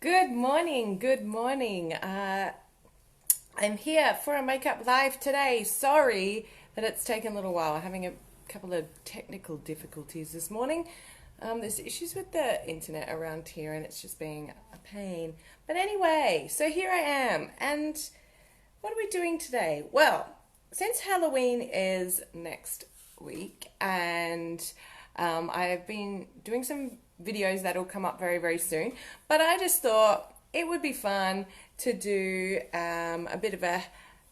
Good morning, good morning. I'm here for a makeup live today. Sorry that it's taken a little while. I'm having a couple of technical difficulties this morning. There's issues with the internet around here and it's just being a pain. But anyway, so here I am. And what are we doing today? Well, since Halloween is next week and I've been doing some videos that'll come up very, very soon. But I just thought it would be fun to do a bit of a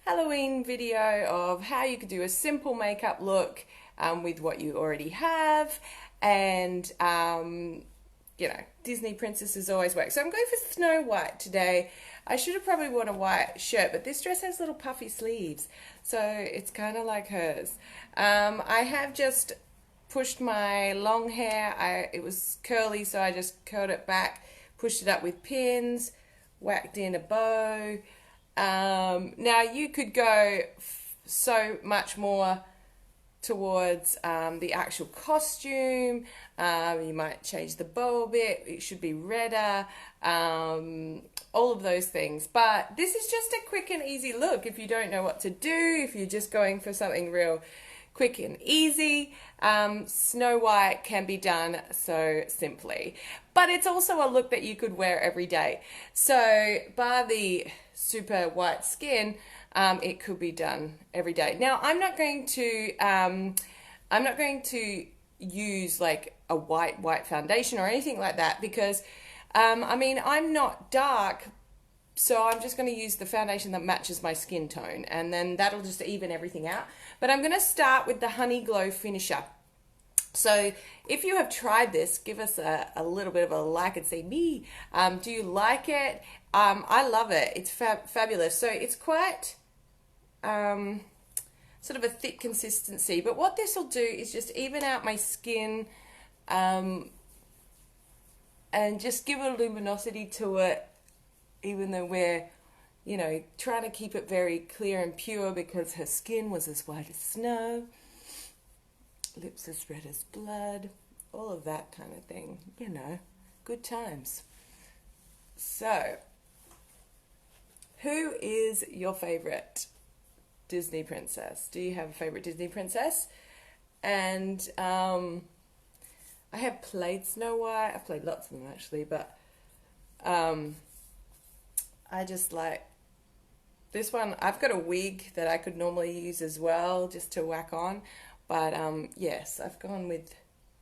Halloween video of how you could do a simple makeup look with what you already have. And, you know, Disney princesses always work. So I'm going for Snow White today. I should have probably worn a white shirt, but this dress has little puffy sleeves. So it's kind of like hers. I have just pushed my long hair. It was curly, so I just curled it back, pushed it up with pins, whacked in a bow. Now you could go so much more towards the actual costume. You might change the bow a bit. It should be redder. All of those things. But this is just a quick and easy look if you don't know what to do, if you're just going for something real quick and easy. Snow White can be done so simply, but it's also a look that you could wear every day. So bar the super white skin, it could be done every day. Now I'm not going to use like a white foundation or anything like that because I mean, I'm not dark, so I'm just going to use the foundation that matches my skin tone, and then that'll just even everything out. But I'm going to start with the Honey Glow Finisher. So if you have tried this, give us a little bit of a like and say, me, do you like it? I love it. It's fabulous. So it's quite sort of a thick consistency. But what this will do is just even out my skin and just give a luminosity to it, even though we're, you know, trying to keep it very clear and pure because her skin was as white as snow, lips as red as blood, all of that kind of thing, you know, good times. So, who is your favorite Disney princess? Do you have a favorite Disney princess? And I have played Snow White. I've played lots of them actually, but I just like this one. I've got a wig that I could normally use as well just to whack on, but yes, I've gone with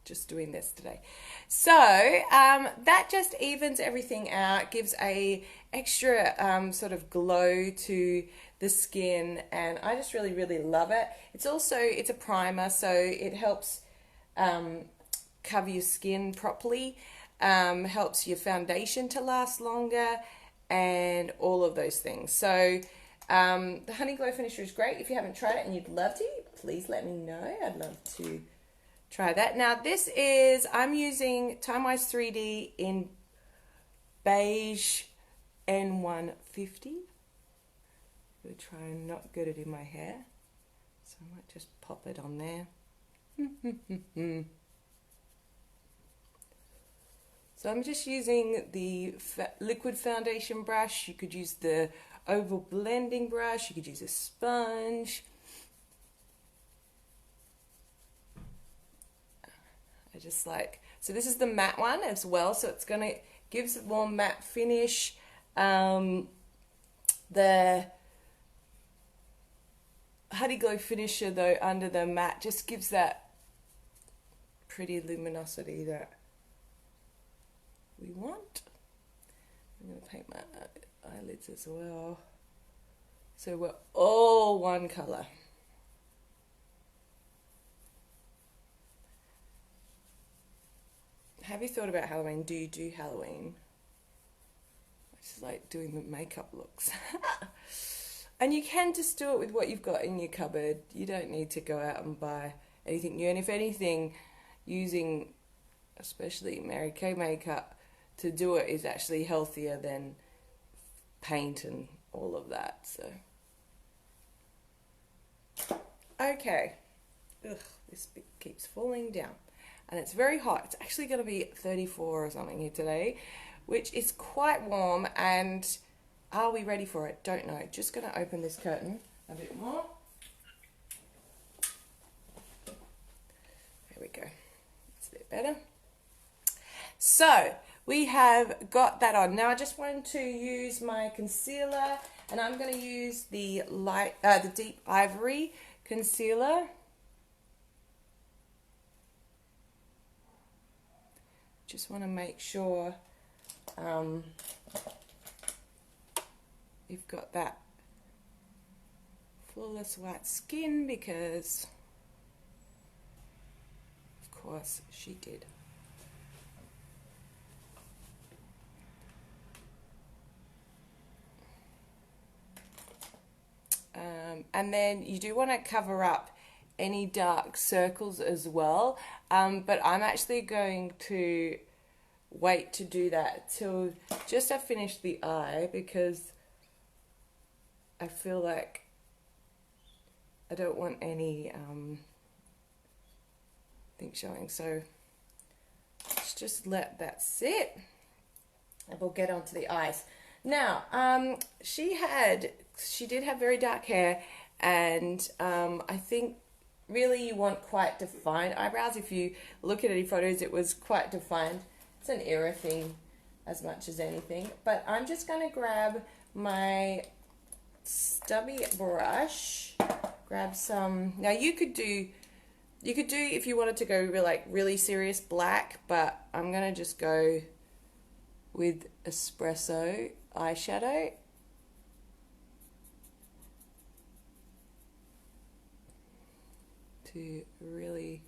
just doing this today. So that just evens everything out, gives a extra sort of glow to the skin, and I just really, really love it. It's a primer, so it helps cover your skin properly, helps your foundation to last longer, and all of those things. So the Honey Glow Finisher is great. If you haven't tried it and you'd love to, please let me know. I'd love to try that. Now this is, I'm using TimeWise 3D in Beige N150. I'm going to try and not get it in my hair, so I might just pop it on there. So I'm just using the liquid foundation brush. You could use the oval blending brush. You could use a sponge. I just like, so this is the matte one as well, so it's going to gives a more matte finish. The Honey Glow Finisher though under the matte just gives that pretty luminosity that we want. I'm going to paint my eyelids as well, so we're all one color. Have you thought about Halloween? Do you do Halloween? I just like doing the makeup looks. And you can just do it with what you've got in your cupboard. You don't need to go out and buy anything new. And if anything, using especially Mary Kay makeup to do it is actually healthier than paint and all of that. So, okay. Ugh, this bit keeps falling down. And it's very hot. It's actually going to be 34 or something here today. which is quite warm. And are we ready for it? Don't know. Just going to open this curtain a bit more. There we go. It's a bit better. So we have got that on. Now I just want to use my concealer, and I'm going to use the deep Ivory concealer. Just want to make sure you've got that flawless white skin, because of course she did. And then you do want to cover up any dark circles as well, but I'm actually going to wait to do that till just I finish the eye, because I feel like I don't want any thing showing. So let's just let that sit and we'll get onto the eyes. Now, she did have very dark hair, and I think really you want quite defined eyebrows. If you look at any photos, it was quite defined. It's an era thing as much as anything. But I'm just going to grab my stubby brush, grab some. Now you could do if you wanted to go really serious black, but I'm going to just go with Espresso eyeshadow. To really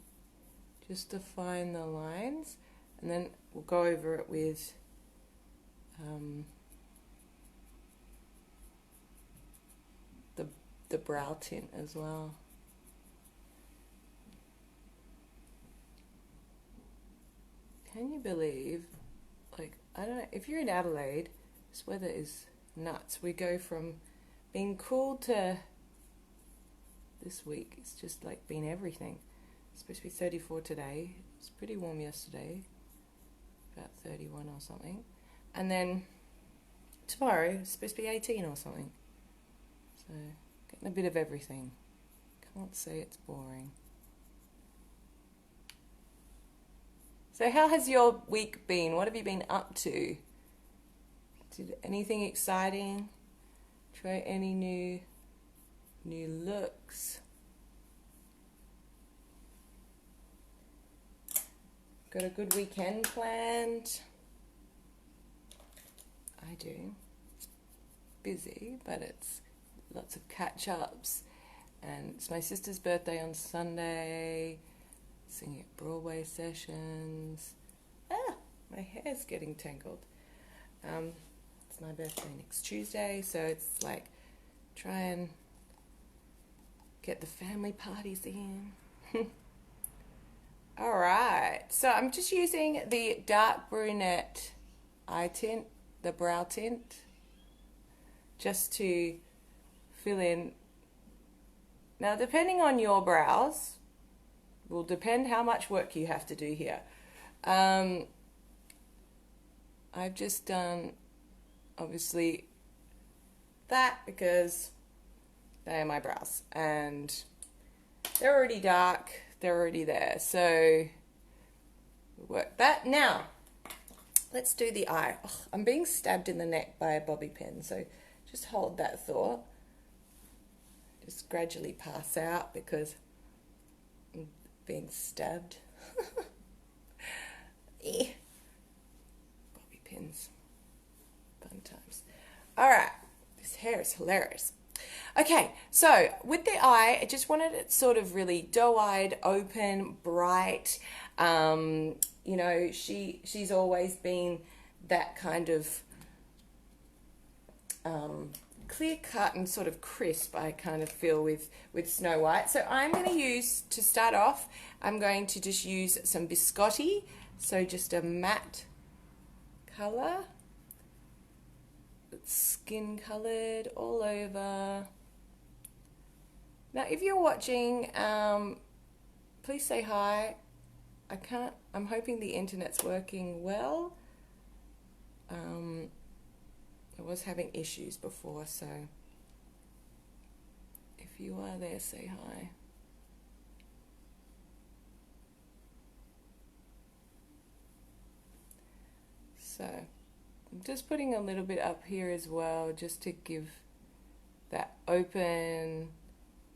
just define the lines, and then we'll go over it with the brow tint as well. Can you believe, like, I don't know, if you're in Adelaide, this weather is nuts. We go from being cool to this week, it's just like been everything. It's supposed to be 34 today. It's pretty warm yesterday, about 31 or something. And then tomorrow it's supposed to be 18 or something. So getting a bit of everything. Can't say it's boring. So how has your week been? What have you been up to? Did anything exciting? Try any new looks? Got a good weekend planned? I do. It's busy, but it's lots of catch-ups, and it's my sister's birthday on Sunday. Singing at Broadway sessions. My hair's getting tangled. It's my birthday next Tuesday, so it's like try and get the family parties in. Alright, so I'm just using the dark brunette eye tint, the brow tint, just to fill in. Now, depending on your brows, will depend how much work you have to do here. I've just done, obviously, that because they are my brows, and they're already dark, they're already there, so work that. Now, let's do the eye. Ugh, I'm being stabbed in the neck by a bobby pin, so just hold that thought. Just gradually pass out because I'm being stabbed. Bobby pins. Fun times. Alright, this hair is hilarious. Okay, so with the eye, I just wanted it sort of really doe-eyed, open, bright. You know, she's always been that kind of clear cut and sort of crisp, I kind of feel with Snow White. So I'm going to use, to start off, I'm going to just use some Biscotti, so just a matte colour. It's skin coloured all over. Now if you're watching, please say hi. I'm hoping the internet's working well. I was having issues before, so if you are there, say hi. So I'm just putting a little bit up here as well, just to give that open.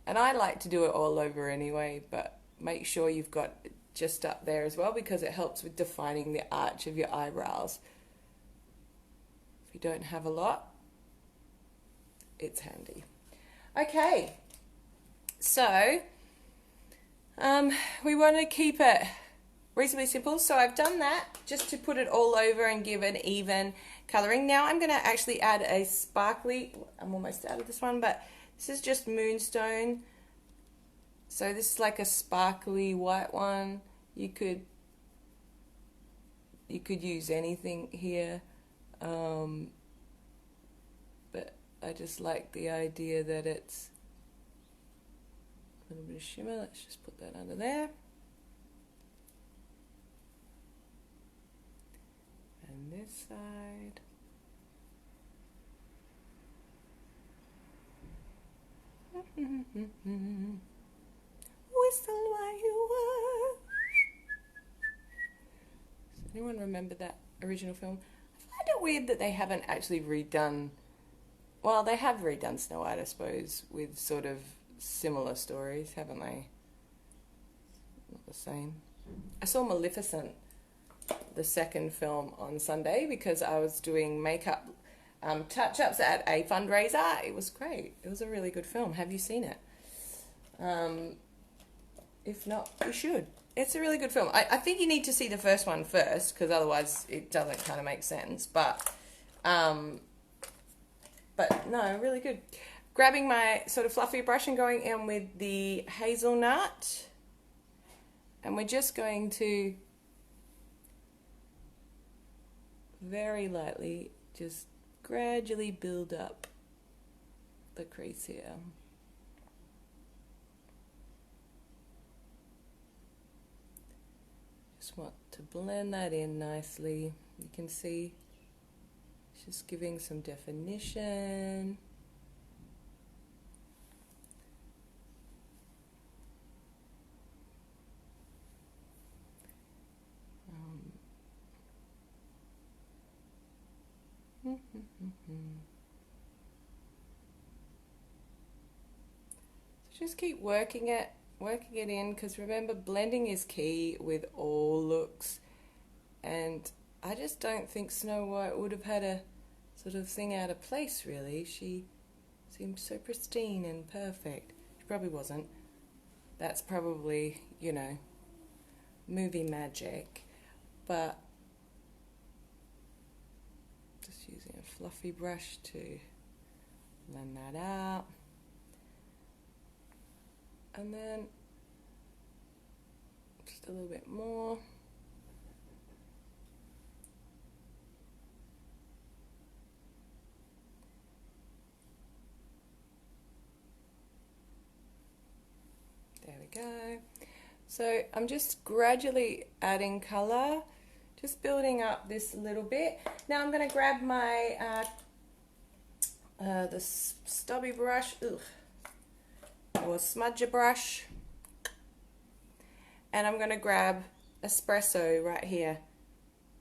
And I like to do it all over anyway, but make sure you've got it just up there as well, because it helps with defining the arch of your eyebrows. If you don't have a lot, it's handy. Okay, so we want to keep it reasonably simple, so I've done that just to put it all over and give an even coloring. Now I'm going to actually add a sparkly, I'm almost out of this one, but this is just Moonstone. So this is like a sparkly white one. You could use anything here, but I just like the idea that it's a little bit of shimmer. Let's just put that under there. And this side. Whistle while you work. Does anyone remember that original film? I find it weird that they haven't actually redone, well, they have redone Snow White, I suppose, with sort of similar stories, haven't they? Not the same. I saw Maleficent, the second film, on Sunday because I was doing makeup touch-ups at a fundraiser. It was great. It was a really good film. Have you seen it? If not, you should. It's a really good film. I think you need to see the first one first, because otherwise it doesn't kind of make sense. But no, really good. Grabbing my sort of fluffy brush and going in with the Hazelnut. And we're just going to very lightly just gradually build up the crease here. Just want to blend that in nicely. You can see it's just giving some definition. So just keep working it in, because remember, blending is key with all looks, and I just don't think Snow White would have had a sort of thing out of place, really. She seemed so pristine and perfect. She probably wasn't. That's probably, you know, movie magic, but just using a fluffy brush to blend that out. And then just a little bit more. There we go. So I'm just gradually adding color, just building up this a little bit. Now I'm going to grab my the stubby brush, or smudger brush, and I'm going to grab Espresso right here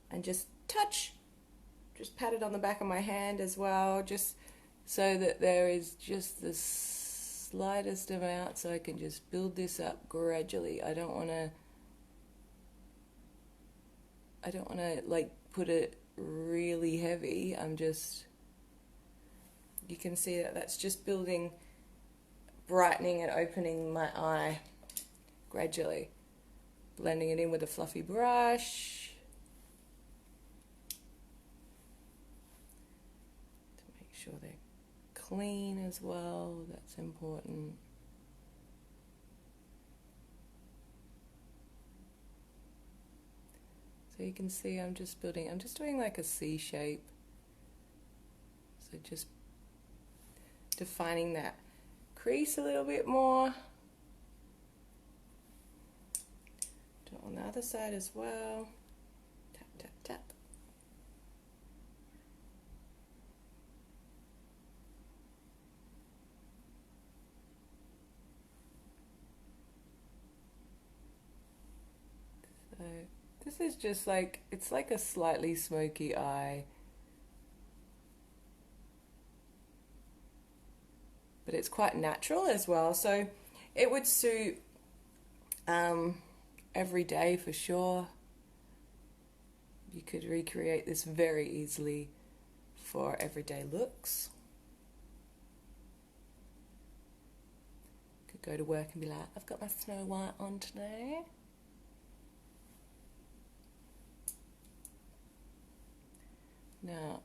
and just pat it on the back of my hand as well, just so that there is just the slightest amount, so I can just build this up gradually. I don't want to like put it really heavy. You can see that that's just building, brightening and opening my eye gradually. Blending it in with a fluffy brush to make sure they're clean as well. That's important. So you can see I'm just doing like a C shape. So just defining that crease a little bit more. Do it on the other side as well. Tap, tap, tap. This is just like, it's like a slightly smoky eye. But it's quite natural as well. So it would suit every day for sure. You could recreate this very easily for everyday looks. Could go to work and be like, I've got my Snow White on today. Now,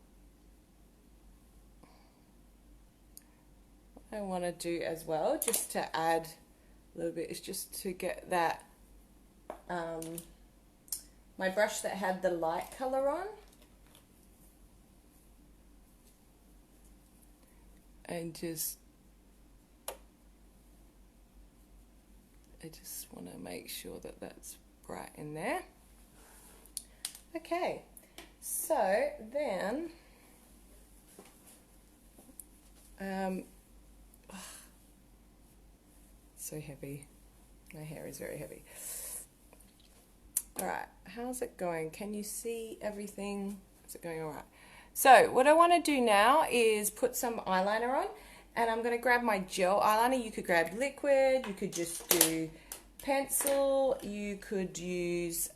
what I want to do as well, just to add a little bit, is just to get that, my brush that had the light color on, and I just want to make sure that that's bright in there. Okay, so then so heavy. My hair is very heavy. All right, how's it going? Can you see everything? Is it going all right? So what I want to do now is put some eyeliner on, and I'm going to grab my gel eyeliner. You could grab liquid, you could just do pencil, you could use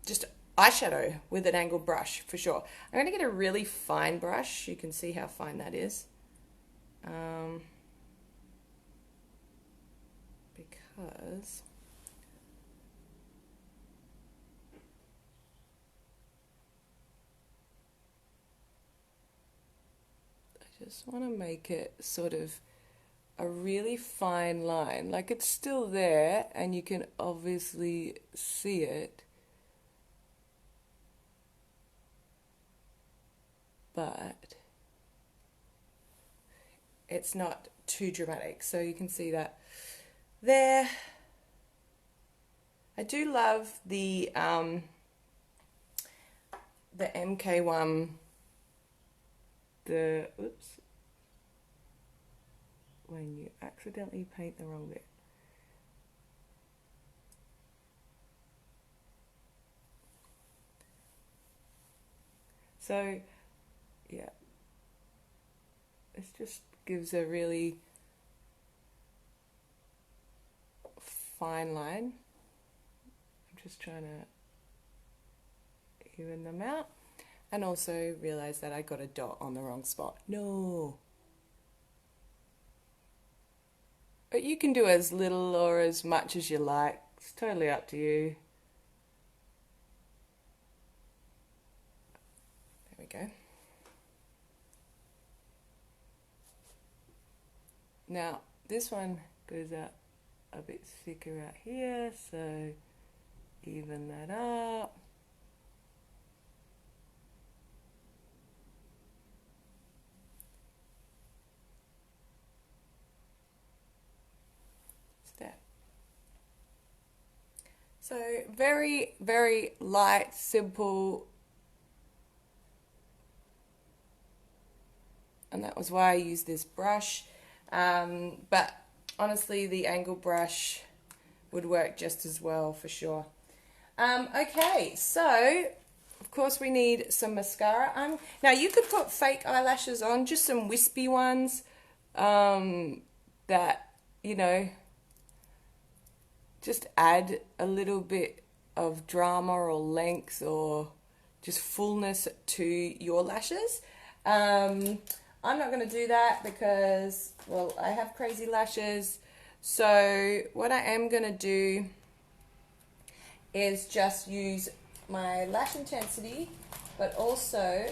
just eyeshadow with an angled brush for sure. I'm going to get a really fine brush. You can see how fine that is. Because I just want to make it sort of a really fine line. Like, it's still there and you can obviously see it, but it's not too dramatic. So you can see that there. I do love the MK one, when you accidentally paint the wrong bit. So yeah, it just gives a really fine line. I'm just trying to even them out, and also realize that I got a dot on the wrong spot. No. But you can do as little or as much as you like. It's totally up to you. There we go. Now, this one goes out a bit thicker out here, so even that up. So very, very light, simple. And that was why I used this brush. But honestly, the angle brush would work just as well for sure. Okay, so of course we need some mascara. Now you could put fake eyelashes on, just some wispy ones that, you know, just add a little bit of drama or length or just fullness to your lashes. I'm not going to do that because, well, I have crazy lashes. So what I am going to do is just use my lash intensity, but also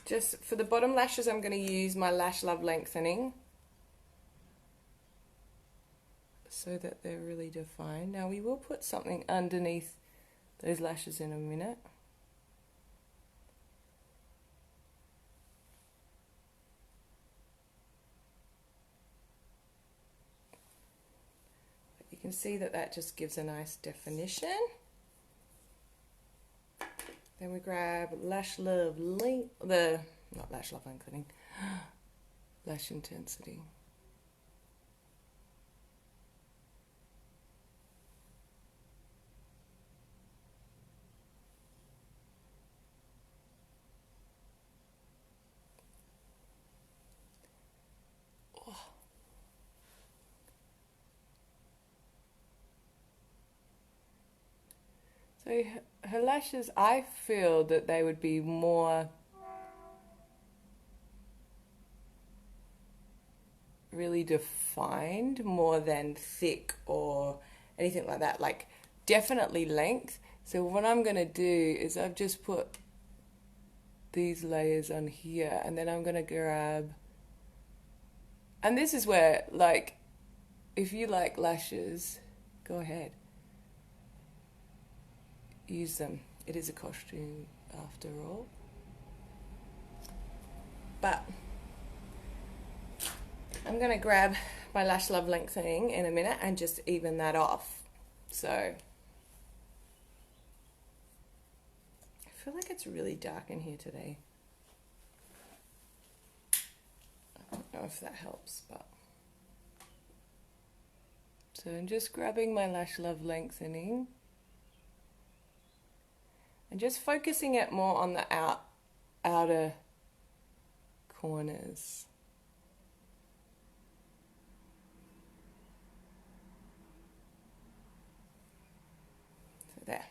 just for the bottom lashes, I'm going to use my Lash Love Lengthening, so that they're really defined. Now we will put something underneath those lashes in a minute. But you can see that that just gives a nice definition. Then we grab Lash Love not Lash Love Lengthening, Lash Intensity. So her lashes, I feel that they would be more really defined more than thick or anything like that, like definitely length. So what I'm going to do is I've just put these layers on here, and then I'm going to grab, and this is where, like, if you like lashes, go ahead, use them. It is a costume after all. But I'm going to grab my Lash Love Lengthening in a minute and just even that off. So I feel like it's really dark in here today. I don't know if that helps, but... So I'm just grabbing my Lash Love Lengthening and just focusing it more on the outer corners. There.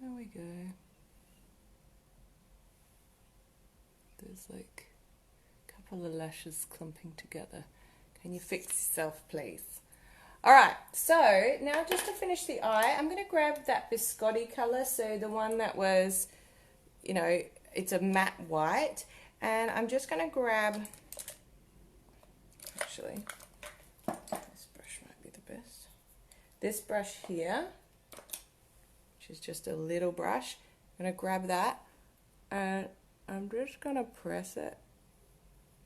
There we go. There's like a couple of lashes clumping together. Can you fix yourself, please? Alright, so now just to finish the eye, I'm going to grab that Biscotti colour, so the one that was, you know, it's a matte white, and I'm just going to grab, actually, this brush might be the best. This brush here, which is just a little brush, I'm going to grab that and I'm just going to press it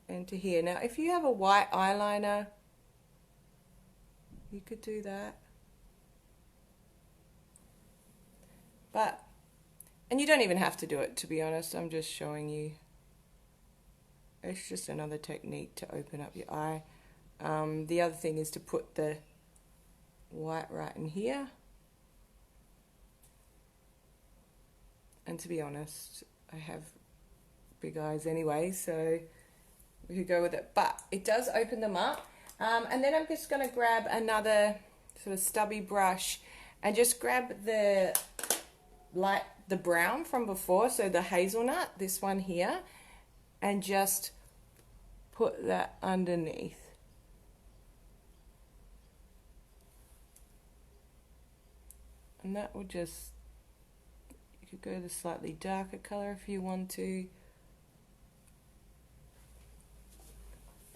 into here. Now if you have a white eyeliner, you could do that. But, and you don't even have to do it, to be honest, I'm just showing you. It's just another technique to open up your eye. The other thing is to put the white right in here, and to be honest, I have big eyes anyway, so we could go with it, but it does open them up. And then I'm just going to grab another sort of stubby brush and just grab the brown from before, so the Hazelnut, this one here, and just put that underneath. And that will just, you could go the slightly darker color if you want to.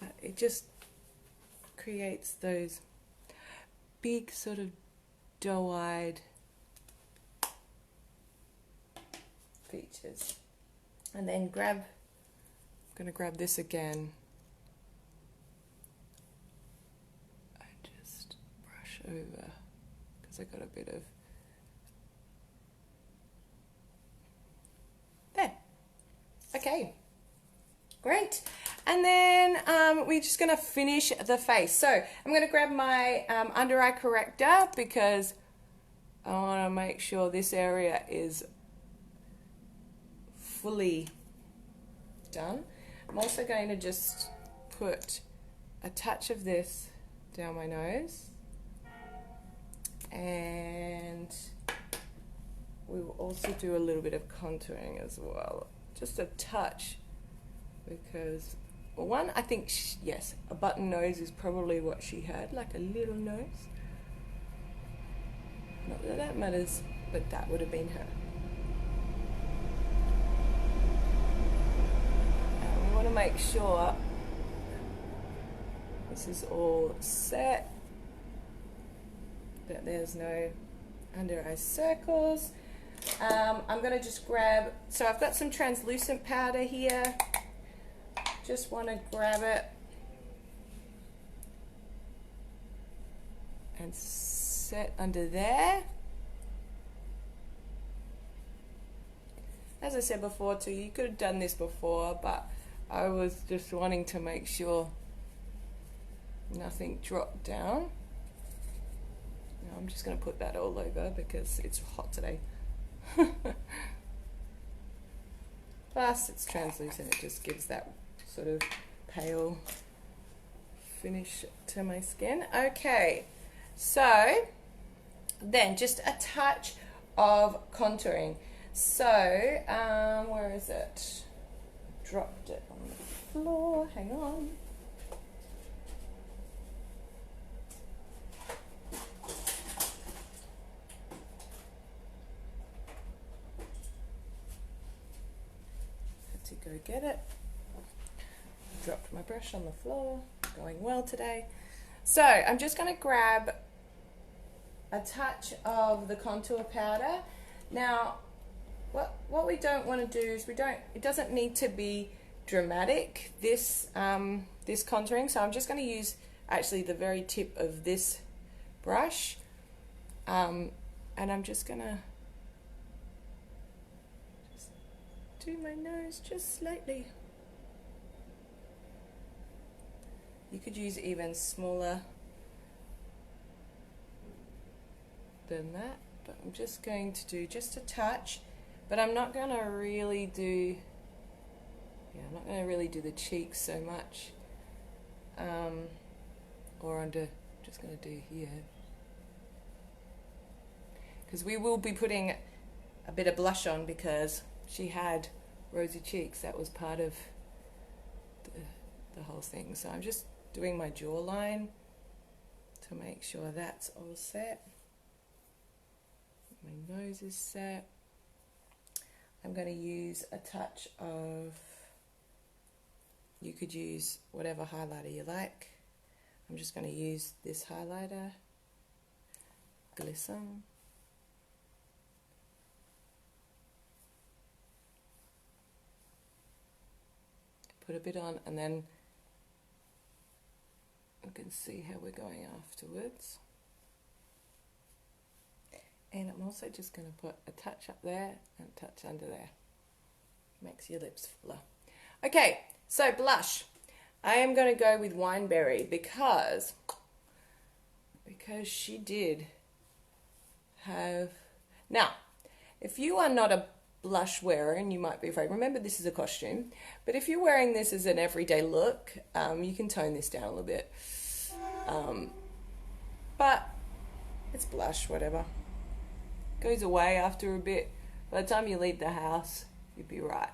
But it just creates those big sort of doe-eyed features. And then I'm going to grab this again and just brush over, because I got a bit of, there. Okay, great. And then we're just going to finish the face. So I'm going to grab my under eye corrector, because I want to make sure this area is fully done. I'm also going to just put a touch of this down my nose, and we will also do a little bit of contouring as well, just a touch, because one, I think yes, a button nose is probably what she had, like a little nose. Not that that matters, but that would have been her. And we want to make sure this is all set, that there's no under eye circles. I'm going to just grab, so I've got some translucent powder here. Just want to grab it and set under there. As I said before too, you could have done this before, but I was just wanting to make sure nothing dropped down. Now I'm just going to put that all over because it's hot today. Plus it's translucent, it just gives that sort of pale finish to my skin. Okay, so Then just a touch of contouring. So, where is it? Dropped it on the floor. Hang on. Had to go get it. Dropped my brush on the floor. Going well today. So, I'm just going to grab a touch of the contour powder. Now, what we don't want to do is it doesn't need to be dramatic, this contouring, so I'm just going to use actually the very tip of this brush, and I'm just going to do my nose just slightly. You could use even smaller than that, but I'm just going to do just a touch. But I'm not going to really do, I'm not going to really do the cheeks so much, or just going to do here, because we will be putting a bit of blush on because she had rosy cheeks. That was part of the whole thing. So I'm just doing my jawline to make sure that's all set. My nose is set. I'm going to use a touch of, you could use whatever highlighter you like. I'm just going to use this highlighter, Glisten. Put a bit on, and then we can see how we're going afterwards. And I'm also just going to put a touch up there and a touch under there. Makes your lips fuller. Okay, so blush. I am going to go with Wineberry because she did have... Now, if you are not a blush wearer and you might be afraid, remember this is a costume, but if you're wearing this as an everyday look, you can tone this down a little bit. But it's blush, whatever. Goes away after a bit. By the time you leave the house, you'd be right.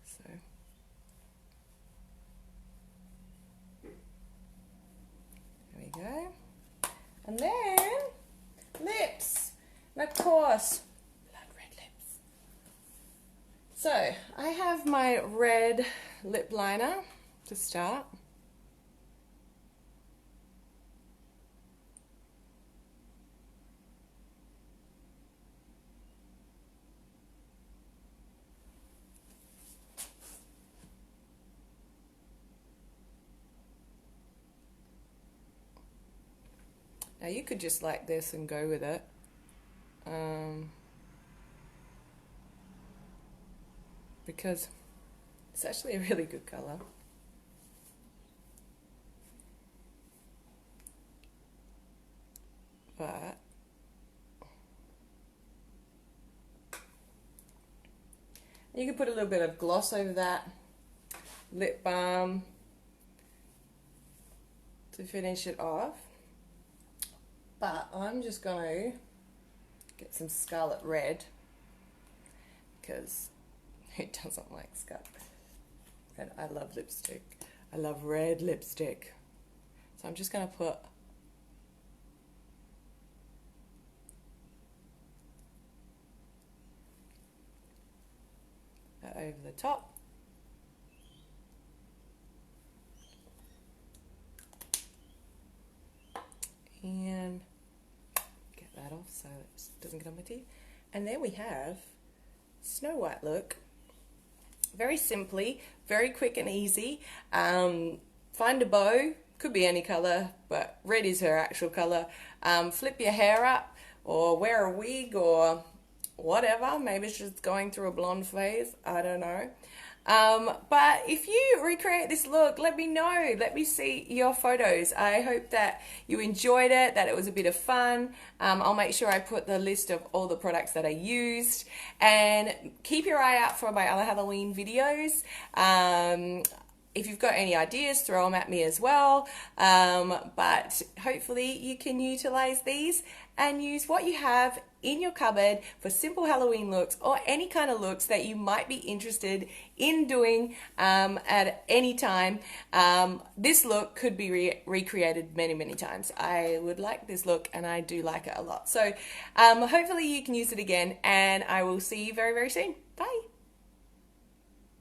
So there we go. And then lips. And of course, blood red lips. So I have my red lip liner to start. Now you could just like this and go with it. Because it's actually a really good color. But you can put a little bit of gloss over that, lip balm to finish it off. But I'm just going to get some Scarlet Red, because who doesn't like Scarlet? And I love lipstick. I love red lipstick. So I'm just going to put that over the top. And get that off so it doesn't get on my teeth. And there we have Snow White look. Very simply, very quick and easy. Find a bow, could be any color, but red is her actual color. Flip your hair up or wear a wig or whatever. Maybe she's going through a blonde phase, I don't know. But if you recreate this look, let me know. Let me see your photos. I hope that you enjoyed it, that it was a bit of fun. I'll make sure I put the list of all the products that I used. And keep your eye out for my other Halloween videos. If you've got any ideas, throw them at me as well. But hopefully you can utilize these and use what you have in your cupboard for simple Halloween looks or any kind of looks that you might be interested in doing at any time. This look could be recreated many, many times. I would like this look and I do like it a lot. So hopefully you can use it again, and I will see you very, very soon. Bye.